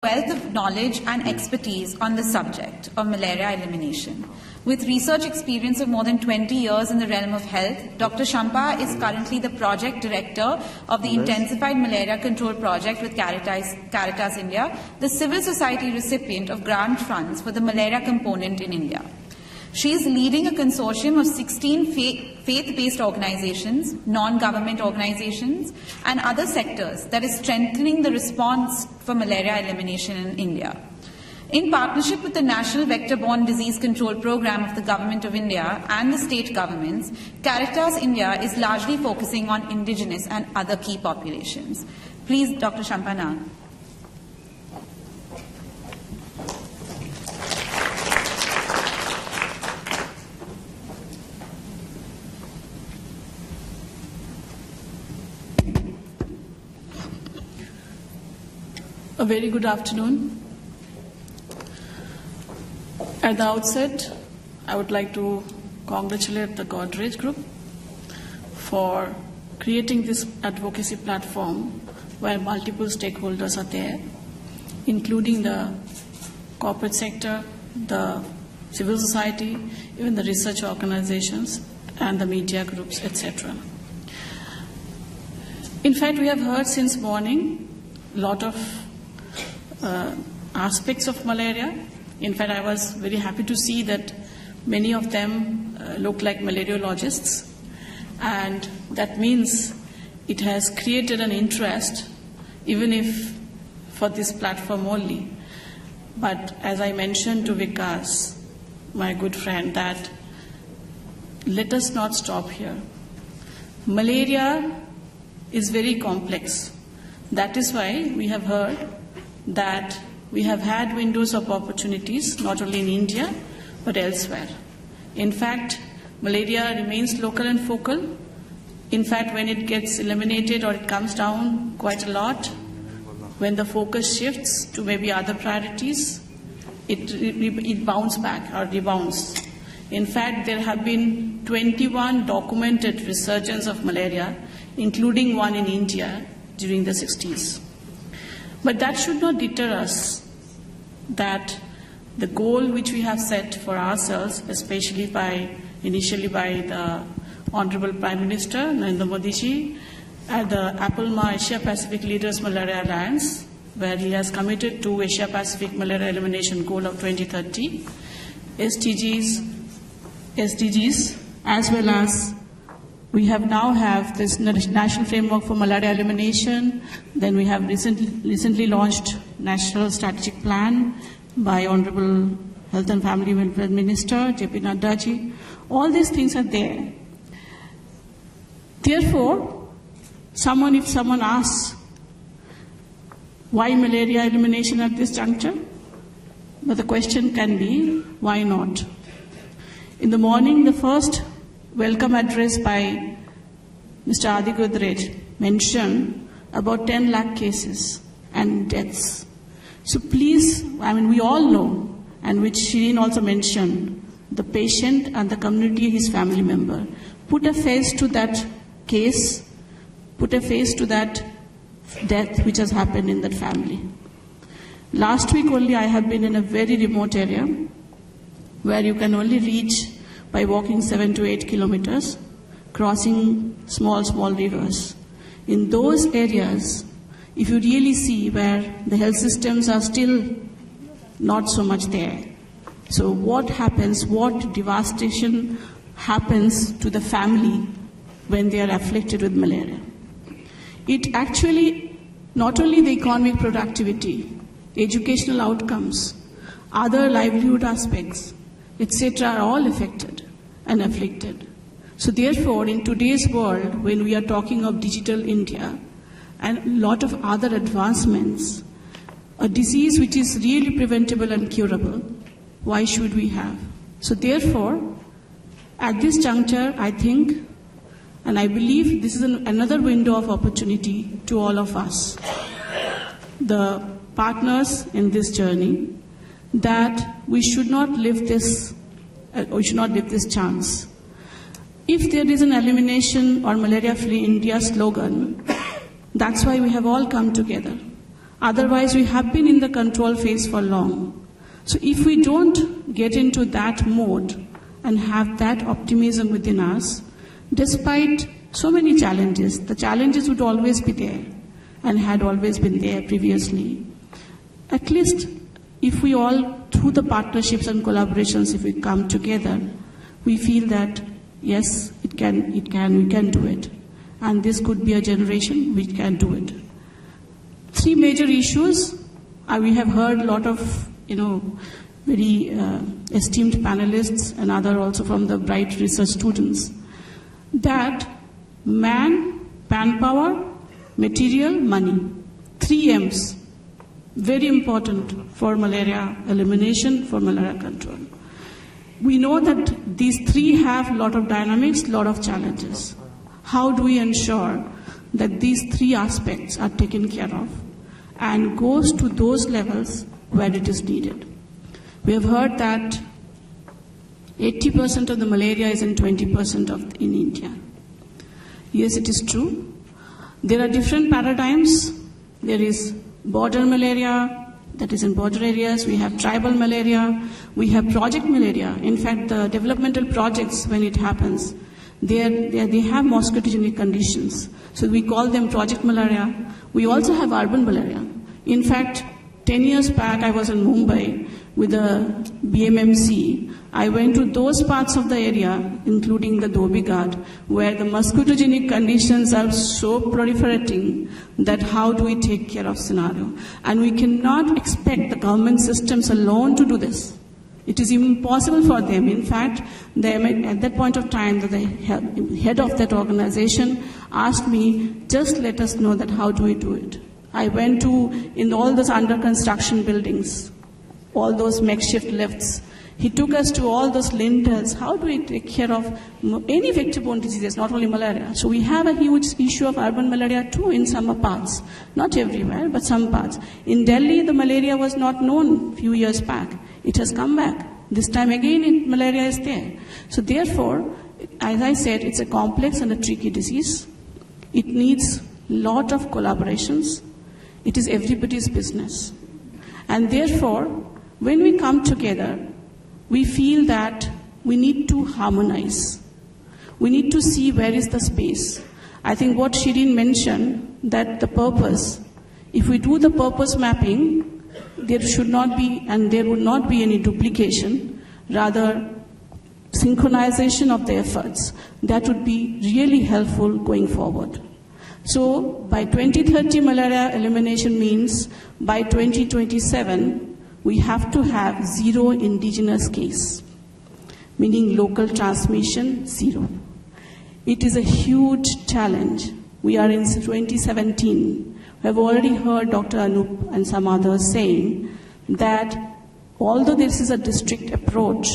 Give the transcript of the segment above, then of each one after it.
Wealth of knowledge and expertise on the subject of malaria elimination. With research experience of more than 20 years in the realm of health, Dr. Shampa is currently the project director of the Intensified Malaria Control Project with Caritas India, the civil society recipient of grant funds for the malaria component in India. She is leading a consortium of 16 faith-based organizations, non-government organizations, and other sectors that is strengthening the response for malaria elimination in India. In partnership with the National Vector-Borne Disease Control Program of the Government of India and the state governments, Caritas India is largely focusing on indigenous and other key populations. Please, Dr. Shampa Nag. A very good afternoon. At the outset, I would like to congratulate the Godrej Group for creating this advocacy platform where multiple stakeholders are there, including the corporate sector, the civil society, even the research organizations, and the media groups, etc. In fact, we have heard since morning a lot of aspects of malaria. In fact, I was very happy to see that many of them look like malariologists, and that means it has created an interest, even if for this platform only. But as I mentioned to Vikas, my good friend, that let us not stop here. Malaria is very complex. That is why we have heard that we have had windows of opportunities not only in India but elsewhere. In fact, malaria remains local and focal. In fact, when it gets eliminated or it comes down quite a lot, when the focus shifts to maybe other priorities, it bounces back or rebounds. In fact, there have been 21 documented resurgences of malaria, including one in India during the 60s. But that should not deter us, that the goal which we have set for ourselves, especially initially by the Honorable Prime Minister Narendra Modi ji at the APLMA Asia Pacific Leaders Malaria Alliance, where he has committed to Asia Pacific Malaria Elimination Goal of 2030, SDGs, as well as we now have this National Framework for Malaria Elimination. Then we have recently launched National Strategic Plan by Honorable Health and Family Welfare Minister J.P. Nadda ji. All these things are there. Therefore, if someone asks, why malaria elimination at this juncture? But the question can be, why not? In the morning, the first welcome address by Mr. Adi Godrej mentioned about 10 lakh cases and deaths. So please, we all know, and which Shireen also mentioned, the patient and the community, his family member. Put a face to that case, put a face to that death which has happened in that family. Last week only I have been in a very remote area where you can only reach by walking 7 to 8 kilometers, crossing small rivers. In those areas, if you really see where the health systems are still not so much there. So what happens, what devastation happens to the family when they are afflicted with malaria? It actually, not only the economic productivity, educational outcomes, other livelihood aspects, etc. are all affected and afflicted. So therefore, in today's world, when we are talking of digital India and a lot of other advancements, a disease which is really preventable and curable, why should we have? So therefore, at this juncture, I think, and I believe this is another window of opportunity to all of us, the partners in this journey, that we should not leave this chance. If there is an elimination or malaria-free India slogan, that's why we have all come together. Otherwise, we have been in the control phase for long. So if we don't get into that mode and have that optimism within us, despite so many challenges, the challenges would always be there and had always been there previously. At least if we all, through the partnerships and collaborations, if we come together, we feel that yes, we can do it. And this could be a generation which can do it. 3 major issues. We have heard a lot of, very esteemed panelists and other also from the bright research students, that manpower, material, money. 3 M's. Very important for malaria elimination, for malaria control. We know that these 3 have a lot of dynamics, a lot of challenges. How do we ensure that these 3 aspects are taken care of and goes to those levels where it is needed? We have heard that 80% of the malaria is in 20% in India. Yes, it is true. There are different paradigms. There is border malaria, that is in border areas. We have tribal malaria. We have project malaria. In fact, the developmental projects, when it happens, they have mosquitogenic conditions. So we call them project malaria. We also have urban malaria. In fact, 10 years back, I was in Mumbai with the BMMC. I went to those parts of the area, including the Dhobi Ghat, where the mosquitogenic conditions are so proliferating that how do we take care of scenario? And we cannot expect the government systems alone to do this. It is impossible for them. In fact, at that point of time, the head of that organization asked me, just let us know that how do we do it. I went in all those under construction buildings, all those makeshift lifts. He took us to all those lintels. How do we take care of any vector-borne diseases, not only malaria? So we have a huge issue of urban malaria too in some parts. Not everywhere, but some parts. In Delhi, the malaria was not known a few years back. It has come back. This time again, malaria is there. So therefore, as I said, it's a complex and a tricky disease. It needs a lot of collaborations. It is everybody's business. And therefore, when we come together, we feel that we need to harmonize. We need to see where is the space. I think what Shirin mentioned, that the purpose, if we do the purpose mapping, there should not be, and there would not be any duplication, rather synchronization of the efforts. That would be really helpful going forward. So by 2030, malaria elimination means by 2027, we have to have 0 indigenous case, meaning local transmission, 0. It is a huge challenge. We are in 2017. We have already heard Dr. Anup and some others saying that although this is a district approach,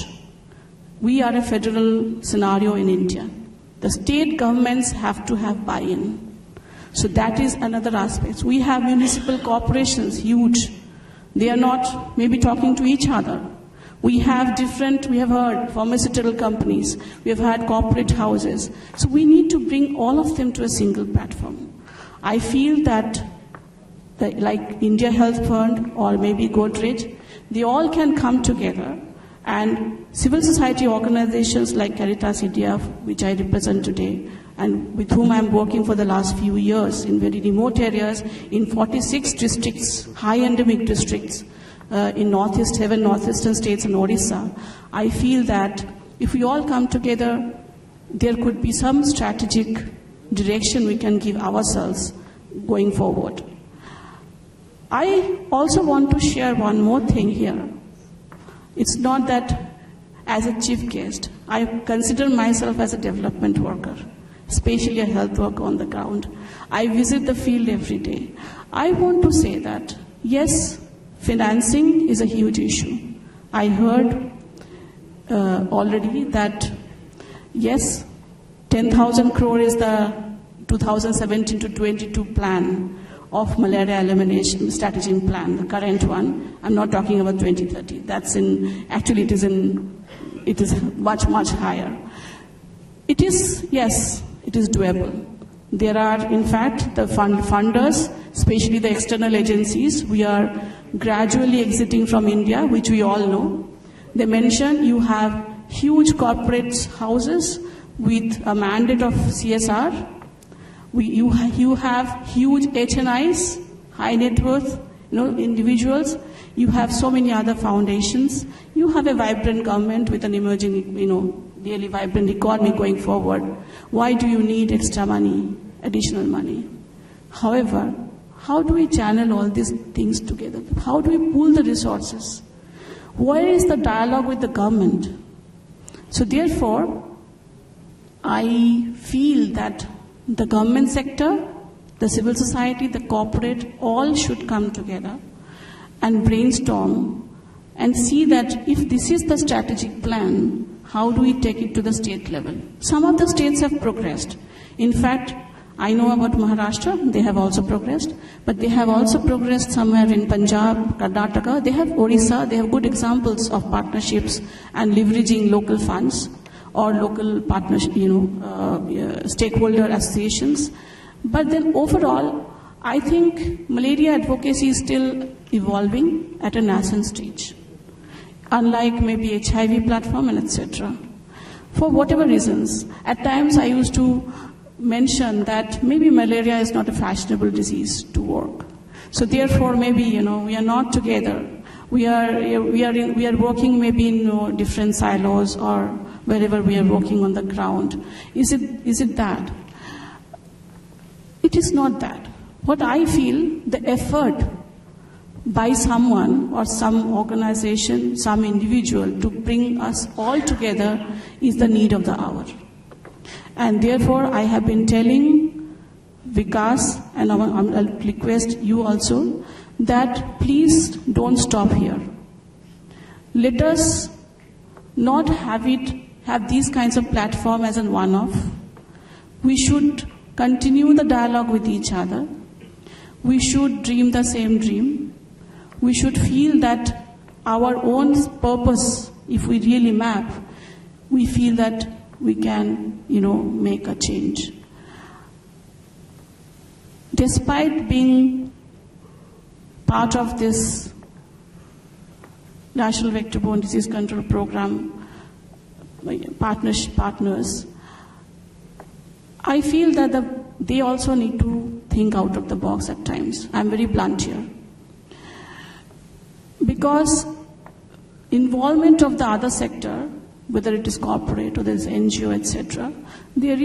we are a federal scenario in India. The state governments have to have buy-in. So that is another aspect. We have municipal corporations, huge. They are not maybe talking to each other. We have heard pharmaceutical companies. We have had corporate houses. So we need to bring all of them to a single platform. I feel that like India Health Fund or maybe Godrej, they all can come together, and civil society organizations like Caritas India, which I represent today, and with whom I'm working for the last few years in very remote areas, in 46 districts, high endemic districts, in Northeast, 7 Northeastern states and Odisha. I feel that if we all come together, there could be some strategic direction we can give ourselves going forward. I also want to share one more thing here. It's not that as a chief guest, I consider myself as a development worker, especially a health worker on the ground. I visit the field every day. I want to say that, yes, financing is a huge issue. I heard already that, yes, 10,000 crore is the 2017 to 22 plan of malaria elimination strategy plan, the current one. I'm not talking about 2030. It is much, much higher. It is, yes, it is doable. There are, in fact, the funders especially the external agencies. We are gradually exiting from India, which we all know. They mention you have huge corporate houses with a mandate of CSR. You have huge HNIs, high net worth individuals. You have so many other foundations. You have a vibrant government with an emerging, really vibrant economy going forward. Why do you need extra money, additional money? However, how do we channel all these things together? How do we pool the resources? Where is the dialogue with the government? So therefore, I feel that the government sector, the civil society, the corporate, all should come together and brainstorm and see that if this is the strategic plan, how do we take it to the state level? Some of the states have progressed. In fact, I know about Maharashtra, they have also progressed, but they have also progressed somewhere in Punjab, Karnataka. They have Odisha, they have good examples of partnerships and leveraging local funds or local partnership, stakeholder associations. But then overall, I think malaria advocacy is still evolving at a nascent stage, unlike maybe HIV platform and etc. For whatever reasons, at times I used to mention that maybe malaria is not a fashionable disease to work. So therefore, maybe we are not together. We are working maybe in different silos or wherever we are working on the ground. Is it that? It is not that. What I feel, the effort by someone or some organization, some individual to bring us all together is the need of the hour. And therefore, I have been telling Vikas, and I'll request you also, that please don't stop here. Let us not have these kinds of platform as a one-off. We should continue the dialogue with each other. We should dream the same dream. We should feel that our own purpose, if we really map, we feel that we can, make a change. Despite being part of this National Vector-Borne Disease Control Program partners, I feel that they also need to think out of the box at times. I'm very blunt here. Because involvement of the other sector, whether it is corporate or there is NGO, etc., there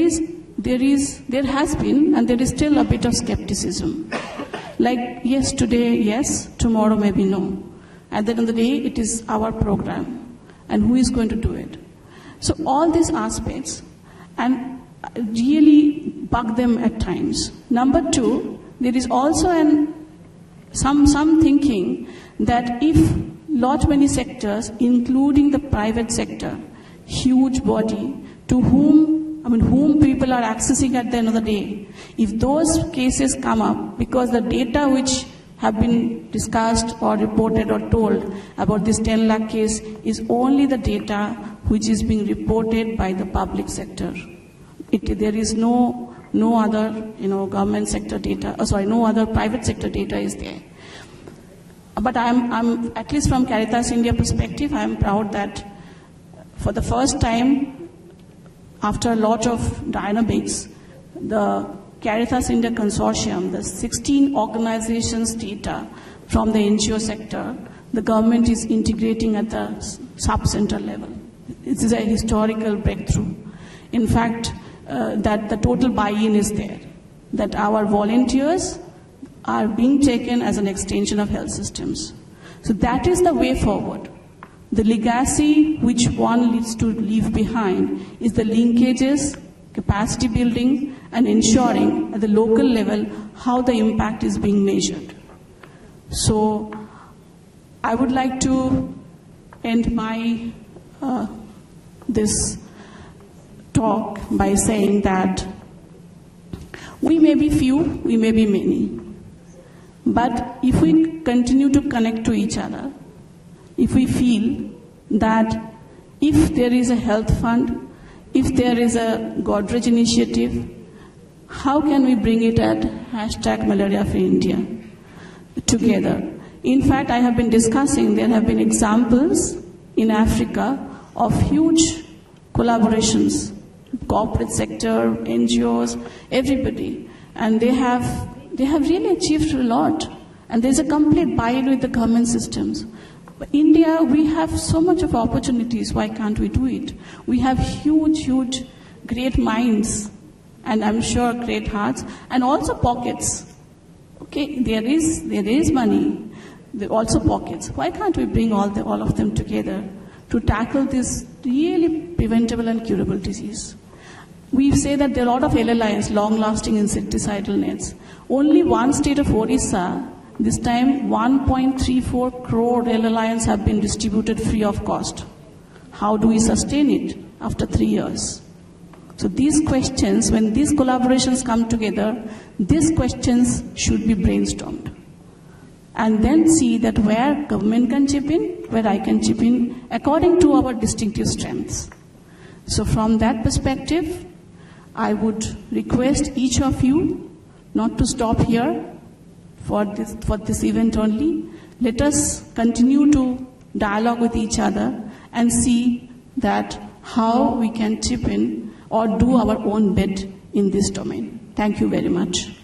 has been and there is still a bit of skepticism. Like, yes, today, yes, tomorrow maybe no. At the end of the day, it is our program. And who is going to do it? So all these aspects, and really bug them at times. Number two, there is also some thinking that if many sectors, including the private sector, huge body, to whom people are accessing at the end of the day, if those cases come up, because the data which have been discussed or reported or told about this 10 lakh case is only the data which is being reported by the public sector. There is no other, government sector data, no other private sector data is there. But I'm at least from Caritas India perspective, I'm proud that for the first time, after a lot of dynamics, the Caritas India Consortium, the 16 organizations' data from the NGO sector, the government is integrating at the sub-center level. It is a historical breakthrough. In fact, that the total buy-in is there, that our volunteers are being taken as an extension of health systems. So that is the way forward. The legacy which one needs to leave behind is the linkages, capacity building, and ensuring at the local level how the impact is being measured. So I would like to end my this talk by saying that we may be few, we may be many, but if we continue to connect to each other, if we feel that if there is a health fund, if there is a Godrej initiative, how can we bring it at #Malaria-free India together? In fact, I have been discussing, there have been examples in Africa of huge collaborations, corporate sector, NGOs, everybody, and they have really achieved a lot. And there's a complete buy-in with the government systems. But India, we have so much of opportunities. Why can't we do it? We have huge, great minds, and I'm sure great hearts, and also pockets. Okay, there is money. There are also pockets. Why can't we bring all of them together to tackle this really preventable and curable disease? We say that there are a lot of LLIs, long-lasting insecticidal nets. Only one state of Odisha, this time 1.34 crore LLIs have been distributed free of cost. How do we sustain it after 3 years? So these questions, when these collaborations come together, these questions should be brainstormed. And then see that where government can chip in, where I can chip in, according to our distinctive strengths. So from that perspective, I would request each of you not to stop here for this event only. Let us continue to dialogue with each other and see that how we can chip in or do our own bit in this domain. Thank you very much.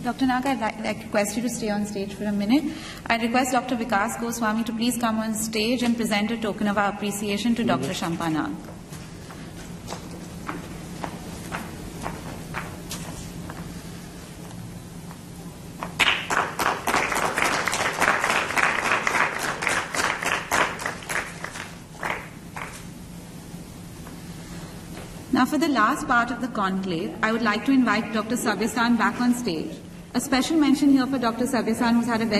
Dr. Nag, I'd like to request you to stay on stage for a minute. I request Dr. Vikas Goswami to please come on stage and present a token of our appreciation to Dr. Shampa Nag. Now, for the last part of the conclave, I would like to invite Dr. Sabyasan back on stage. A special mention here for Dr. Sabyasan, who's had a very